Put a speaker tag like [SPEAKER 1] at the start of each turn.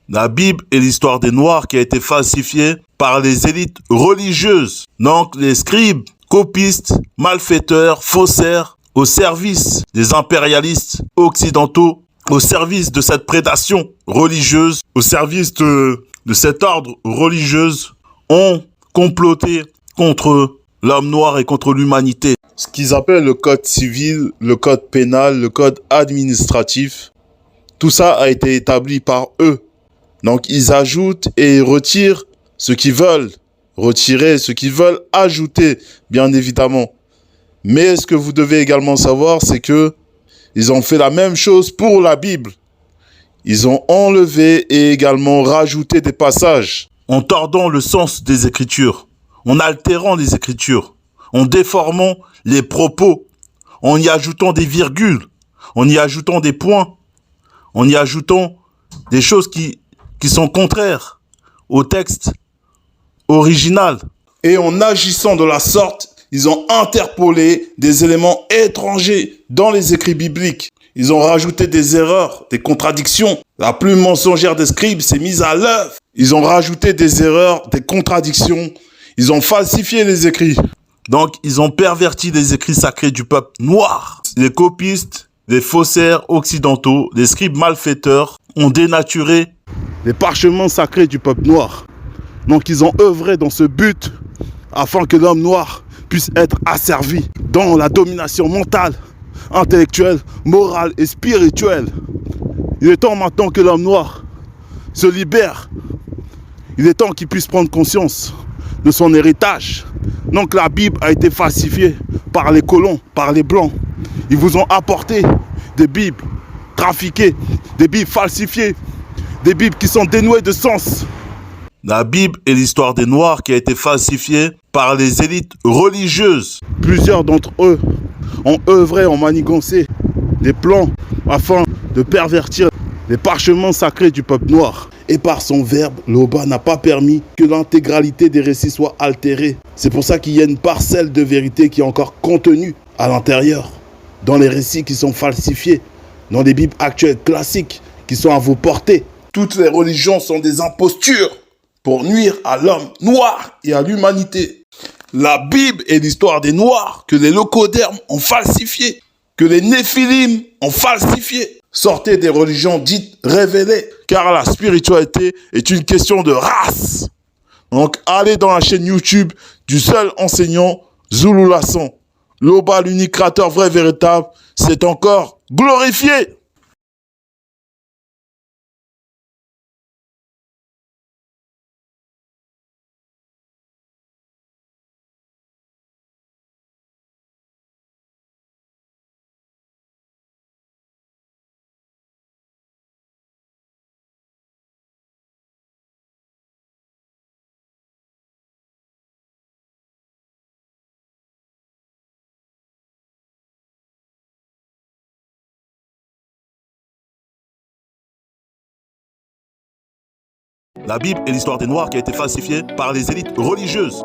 [SPEAKER 1] La Bible est l'histoire des Noirs qui a été falsifiée par les élites religieuses. Donc les scribes, copistes, malfaiteurs, faussaires, au service des impérialistes occidentaux, au service de cette prédation religieuse, au service de cet ordre religieux, ont comploté contre l'homme noir et contre l'humanité. Ce qu'ils appellent le code civil, le code pénal, le code administratif, tout ça a été établi par eux. Donc ils ajoutent et retirent ce qu'ils veulent retirer, ce qu'ils veulent ajouter, bien évidemment. Mais ce que vous devez également savoir, c'est que ils ont fait la même chose pour la Bible. Ils ont enlevé et également rajouté des passages en tordant le sens des Écritures, en altérant les Écritures, en déformant les propos, en y ajoutant des virgules, en y ajoutant des points, en y ajoutant des choses qui sont contraires au texte original. Et en agissant de la sorte, ils ont interpolé des éléments étrangers dans les écrits bibliques. Ils ont rajouté des erreurs, des contradictions. La plume mensongère des scribes s'est mise à l'œuvre. Ils ont rajouté des erreurs, des contradictions. Ils ont falsifié les écrits. Donc, ils ont perverti les écrits sacrés du peuple noir. Les copistes, les faussaires occidentaux, les scribes malfaiteurs ont dénaturé les parchemins sacrés du peuple noir. Donc, ils ont œuvré dans ce but afin que l'homme noir puisse être asservi dans la domination mentale, intellectuelle, morale et spirituelle. Il est temps maintenant que l'homme noir se libère. Il est temps qu'il puisse prendre conscience de son héritage. Donc la Bible a été falsifiée par les colons, par les blancs. Ils vous ont apporté des Bibles trafiquées, des Bibles falsifiées, des Bibles qui sont dénuées de sens. La Bible est l'histoire des Noirs qui a été falsifiée par les élites religieuses. Plusieurs d'entre eux ont œuvré, ont manigancé des plans afin de pervertir les parchemins sacrés du peuple noir. Et par son verbe, l'Oba n'a pas permis que l'intégralité des récits soit altérée. C'est pour ça qu'il y a une parcelle de vérité qui est encore contenue à l'intérieur, dans les récits qui sont falsifiés, dans les Bibles actuelles classiques qui sont à vos portées. Toutes les religions sont des impostures pour nuire à l'homme noir et à l'humanité. La Bible est l'histoire des Noirs que les locodermes ont falsifié, que les Néphilim ont falsifié. Sortez des religions dites révélées, car la spiritualité est une question de race. Donc allez dans la chaîne YouTube du seul enseignant Zulu Lasson. L'Oba, l'unique créateur vrai véritable, c'est encore glorifié. La Bible est l'histoire des Noirs qui a été falsifiée par les élites religieuses.